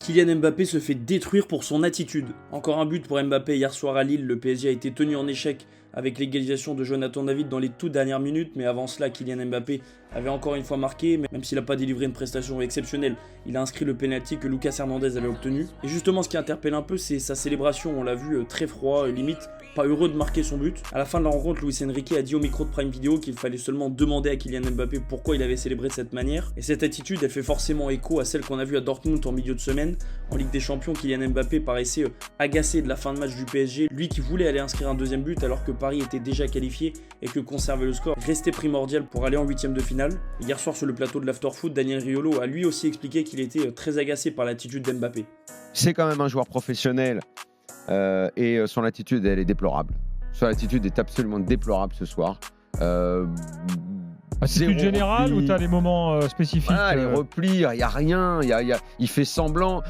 Kylian Mbappé se fait détruire pour son attitude. Encore un but pour Mbappé hier soir à Lille, le PSG a été tenu en échec avec l'égalisation de Jonathan David dans les toutes dernières minutes, mais avant cela, Kylian Mbappé avait encore une fois marqué, même s'il n'a pas délivré une prestation exceptionnelle, il a inscrit le penalty que Lucas Hernandez avait obtenu. Et justement, ce qui interpelle un peu, c'est sa célébration, on l'a vu très froid, limite pas heureux de marquer son but. À la fin de la rencontre, Luis Enrique a dit au micro de Prime Video qu'il fallait seulement demander à Kylian Mbappé pourquoi il avait célébré de cette manière. Et cette attitude, elle fait forcément écho à celle qu'on a vue à Dortmund en milieu de semaine. En Ligue des Champions, Kylian Mbappé paraissait agacé de la fin de match du PSG, lui qui voulait aller inscrire un deuxième but alors que Paris était déjà qualifié et que conserver le score restait primordial pour aller en huitième de finale. Hier soir sur le plateau de l'Afterfoot, Daniel Riolo a lui aussi expliqué qu'il était très agacé par l'attitude d'Mbappé. C'est quand même un joueur professionnel et son attitude, elle est déplorable. Son attitude est absolument déplorable ce soir. Attitude générale ou tu as les moments spécifiques Les replis, il n'y a rien, il fait semblant.